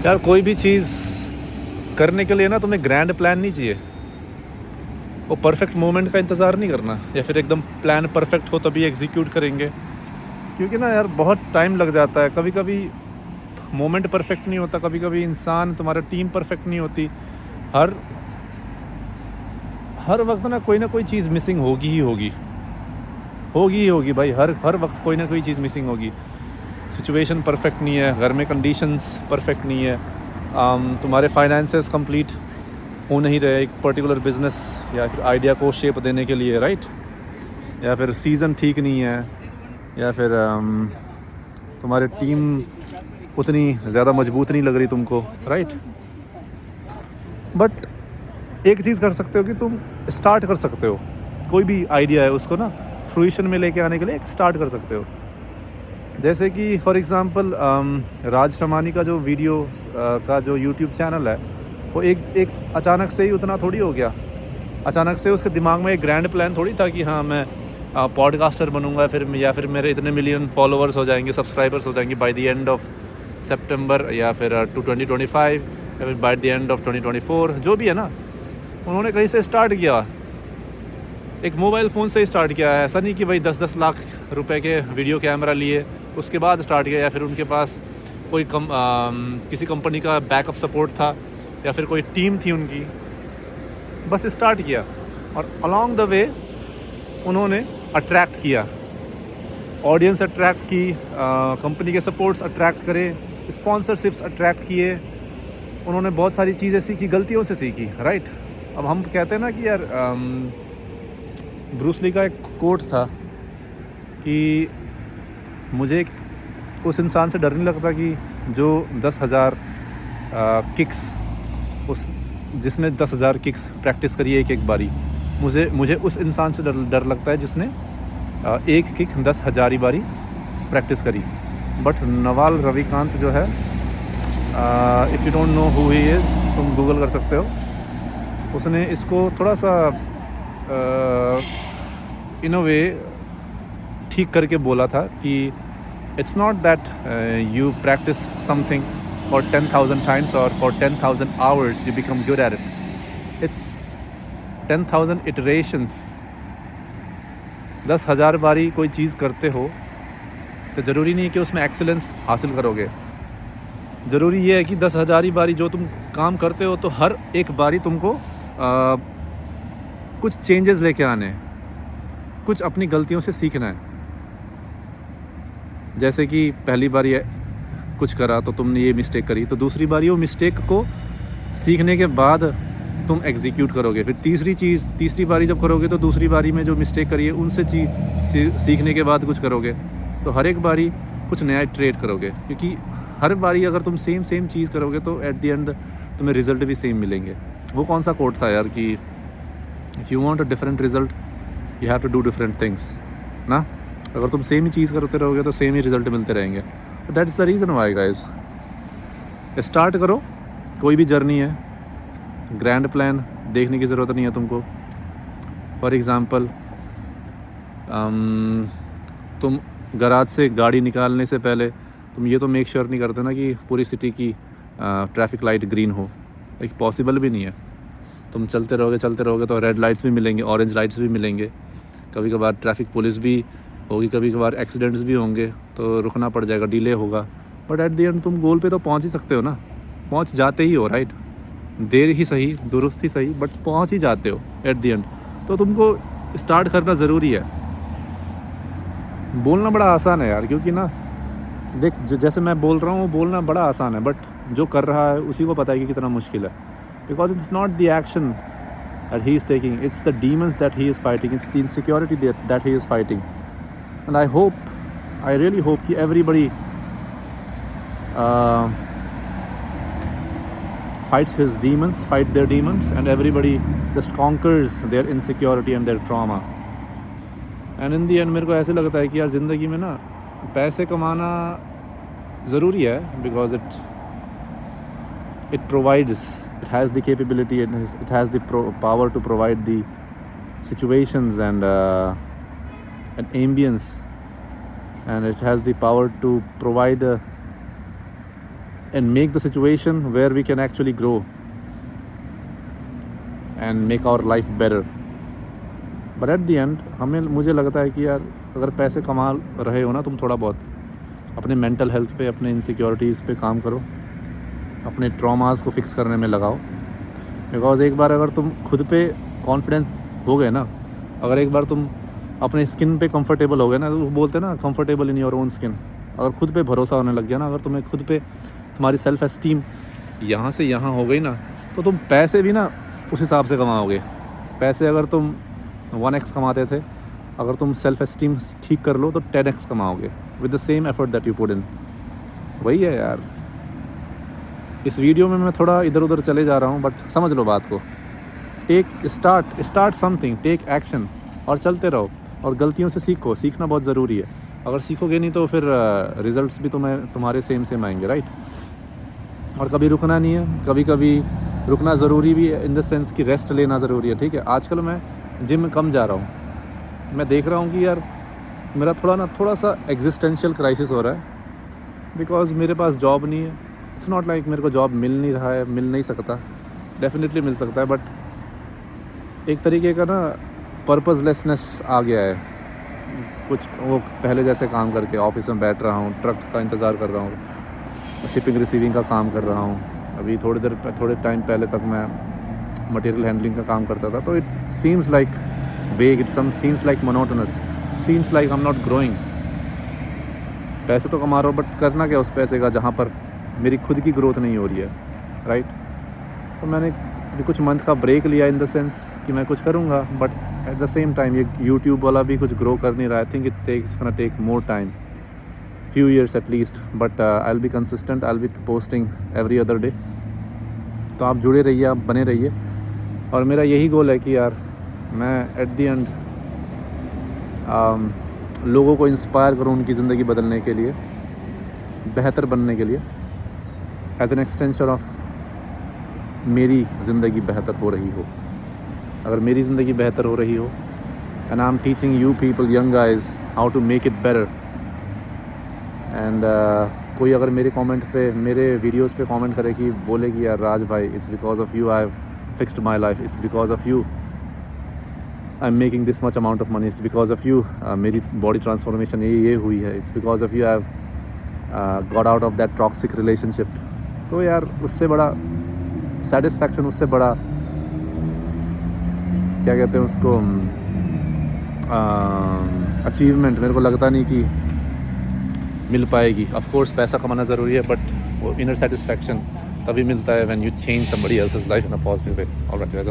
यार कोई भी चीज़ करने के लिए ना तुम्हें ग्रैंड प्लान नहीं चाहिए, वो परफेक्ट मोमेंट का इंतज़ार नहीं करना, या फिर एकदम प्लान परफेक्ट हो तभी एग्जीक्यूट करेंगे, क्योंकि ना यार बहुत टाइम लग जाता है। कभी कभी मोमेंट परफेक्ट नहीं होता, कभी कभी इंसान, तुम्हारा टीम परफेक्ट नहीं होती। हर हर वक्त ना कोई चीज़ मिसिंग होगी ही होगी, होगी ही होगी भाई। हर वक्त कोई ना कोई चीज़ मिसिंग होगी। सिचुएशन परफेक्ट नहीं है, घर में कंडीशंस परफेक्ट नहीं है, तुम्हारे फाइनेंसेस कंप्लीट हो नहीं रहे एक पर्टिकुलर बिजनेस या फिर आइडिया को शेप देने के लिए, राइट। या फिर सीज़न ठीक नहीं है, या फिर तुम्हारी टीम उतनी ज़्यादा मजबूत नहीं लग रही तुमको, राइट। बट एक चीज़ कर सकते हो कि तुम स्टार्ट कर सकते हो। कोई भी आइडिया है उसको ना फ्रूइशन में लेके आने के लिए एक स्टार्ट कर सकते हो। जैसे कि फॉर एग्ज़ाम्पल राज शमानी का जो वीडियो का जो यूट्यूब चैनल है, वो एक अचानक से ही उतना थोड़ी हो गया। अचानक से उसके दिमाग में एक ग्रैंड प्लान थोड़ी था कि हाँ मैं पॉडकास्टर बनूंगा, या फिर मेरे इतने मिलियन फॉलोअर्स हो जाएंगे, सब्सक्राइबर्स हो जाएंगे बाय द एंड ऑफ सितंबर, या फिर 2025, या फिर बाय द एंड ऑफ 2024, जो भी है ना। उन्होंने कहीं से स्टार्ट किया, एक मोबाइल फ़ोन से ही स्टार्ट किया है। ऐसा नहीं कि भाई 10-10 लाख रुपए के वीडियो कैमरा लिए उसके बाद स्टार्ट किया, या फिर उनके पास कोई किसी कंपनी का बैकअप सपोर्ट था, या फिर कोई टीम थी उनकी। बस स्टार्ट किया और अलॉन्ग द वे उन्होंने अट्रैक्ट किया, ऑडियंस अट्रैक्ट की, कंपनी के सपोर्ट्स अट्रैक्ट करे, स्पॉन्सरशिप्स अट्रैक्ट किए। उन्होंने बहुत सारी चीज़ें सीखी, गलतियों से सीखी, राइट। अब हम कहते हैं ना कि यार ब्रूस ली का एक कोट था कि मुझे उस इंसान से डर नहीं लगता कि जो 10,000 किक्स जिसने 10,000 किक्स प्रैक्टिस करी है एक बारी। मुझे उस इंसान से डर लगता है जिसने एक किक 10,000 बारी प्रैक्टिस करी। बट नवाल रविकांत जो है, if you don't know who he is, तुम गूगल कर सकते हो। उसने इसको थोड़ा सा इन अ वे ठीक करके बोला था कि it's not that you practice something for 10,000 times और for 10,000 hours you become good at it. It's 10,000 iterations. 10,000 बारी कोई चीज़ करते हो तो ज़रूरी नहीं है कि उसमें एक्सेलेंस हासिल करोगे। ज़रूरी ये है कि 10,000 बारी जो तुम काम करते हो तो हर एक बारी तुमको कुछ चेंजेस लेके आने हैं, कुछ अपनी गलतियों से सीखना है। जैसे कि पहली बार ये कुछ करा तो तुमने ये मिस्टेक करी, तो दूसरी बार वो मिस्टेक को सीखने के बाद तुम एग्जीक्यूट करोगे। फिर तीसरी बारी जब करोगे तो दूसरी बारी में जो मिस्टेक करी है उनसे सीखने के बाद कुछ करोगे। तो हर एक बारी कुछ नया ट्रेड करोगे, क्योंकि हर बारी अगर तुम सेम चीज़ करोगे तो एट द एंड तुम्हें रिज़ल्ट भी सेम मिलेंगे। वो कौन सा कोट था यार कि if you want a different result you have to do different things ना। अगर तुम सेम ही चीज़ करते रहोगे तो सेम ही रिज़ल्ट मिलते रहेंगे। तो that is the reason why guys, start करो। कोई भी जर्नी है, ग्रैंड प्लान देखने की ज़रूरत नहीं है तुमको। फॉर एग्ज़ाम्पल तुम गराज से गाड़ी निकालने से पहले तुम ये तो मेक श्योर नहीं करते ना कि पूरी सिटी की ट्रैफिक लाइट ग्रीन हो। एक पॉसिबल भी नहीं है। तुम चलते रहोगे तो रेड लाइट्स भी मिलेंगे, ऑरेंज लाइट्स भी मिलेंगे, कभी कभार ट्रैफिक पुलिस भी होगी, कभी कभार एक्सीडेंट्स भी होंगे तो रुकना पड़ जाएगा, डिले होगा। बट एट द एंड तुम गोल पे तो पहुंच ही सकते हो ना, पहुंच जाते ही हो, राइट। देर ही सही, दुरुस्त ही सही, बट पहुंच ही जाते हो एट द एंड। तो तुमको स्टार्ट करना ज़रूरी है। बोलना बड़ा आसान है यार, क्योंकि ना देख जैसे मैं बोल रहा हूँ वो बोलना बड़ा आसान है, बट जो कर रहा है उसी को पता है कि कितना मुश्किल है। Because it's not the action that he is taking, it's the demons that he is fighting, it's the insecurity that he is fighting. And I really hope that everybody fights their demons, and everybody just conquers their insecurity and their trauma. And in the end मेरे को ऐसे लगता है कि यार ज़िंदगी में ना पैसे कमाना ज़रूरी है, because it provides, it has the capability, it has the power to provide the situations and an ambience, and it has the power to provide and make the situation where we can actually grow and make our life better. But at the end मुझे लगता है कि यार अगर पैसे कमा रहे हो ना तुम थोड़ा बहुत, अपने मेंटल हेल्थ पे, अपने इनसिक्योरिटीज़ पे काम करो, अपने ट्रॉमास को फिक्स करने में लगाओ। बिकॉज़ एक बार अगर तुम खुद पे कॉन्फिडेंट हो गए ना, अगर एक बार तुम अपने स्किन पे कंफर्टेबल हो गए ना, तो बोलते हैं ना comfortable in your own skin, अगर खुद पे भरोसा होने लग गया ना, अगर तुम्हें खुद पे तुम्हारी सेल्फ एस्टीम यहाँ से यहाँ हो गई ना, तो तुम पैसे भी ना उस हिसाब से कमाओगे। पैसे अगर तुम 1x कमाते थे, अगर तुम सेल्फ एस्टीम ठीक कर लो तो 10x कमाओगे with the same effort that you put in. वही है यार। इस वीडियो में मैं थोड़ा इधर उधर चले जा रहा हूँ, बट समझ लो बात को। स्टार्ट समथिंग, टेक एक्शन और चलते रहो, और गलतियों से सीखो। सीखना बहुत ज़रूरी है। अगर सीखोगे नहीं तो फिर रिजल्ट्स भी तुम्हारे सेम आएंगे, राइट। और कभी रुकना नहीं है, कभी कभी रुकना ज़रूरी भी है, इन द सेंस कि रेस्ट लेना ज़रूरी है, ठीक है। आजकल मैं जिम कम जा रहा हूँ। मैं देख रहा हूँ कि यार मेरा थोड़ा सा एग्जिस्टेंशियल क्राइसिस हो रहा है, बिकॉज मेरे पास जॉब नहीं है। इट्स नॉट लाइक मेरे को जॉब मिल नहीं रहा है, मिल नहीं सकता, डेफिनेटली मिल सकता है, बट एक तरीके का ना पर्पसलेसनेस आ गया है। कुछ वो पहले जैसे काम करके ऑफिस में बैठ रहा हूँ, ट्रक का इंतज़ार कर रहा हूँ, शिपिंग रिसीविंग का काम कर रहा हूँ। अभी थोड़े टाइम पहले तक मैं मटेरियल हैंडलिंग का काम करता था। तो इट सीम्स लाइक वेग, seems like monotonous, seems like I am not growing. पैसे तो कमा रहा हूँ, बट करना क्या उस पैसे का जहाँ पर मेरी खुद की ग्रोथ नहीं हो रही है, राइट। तो मैंने अभी कुछ मंथ का ब्रेक लिया, इन द सेंस कि मैं कुछ करूँगा, but at the same time ये यूट्यूब वाला भी कुछ ग्रो कर नहीं रहा है। I think it's gonna take more time, few years at least, but I'll be consistent. I'll be posting every other day. तो आप जुड़े रहिए, आप बने रहिए। और मेरा यही गोल है कि यार मैं एट द एंड लोगों को इंस्पायर करूँ उनकी ज़िंदगी बदलने के लिए, बेहतर बनने के लिए, एज एन एक्सटेंशन ऑफ मेरी ज़िंदगी बेहतर हो रही हो। अगर मेरी ज़िंदगी बेहतर हो रही हो, and I am teaching you people, young guys, how to make it better. And कोई अगर मेरे कमेंट पे, मेरे वीडियोस पे कमेंट करे कि बोले कि यार राज भाई, it's because of you I have fixed my life, it's because of you I am making this much amount of money, it's because of you मेरी बॉडी ट्रांसफॉर्मेशन ये हुई है, it's because of you I have got out of that toxic relationship. तो यार उससे बड़ा satisfaction, उससे बड़ा क्या कहते हैं उसको, अचीवमेंट मेरे को लगता नहीं कि मिल पाएगी। ऑफ कोर्स पैसा कमाना ज़रूरी है, बट वो इनर सेटिस्फैक्शन तभी मिलता है when you change somebody else's life in a positive way. Alright,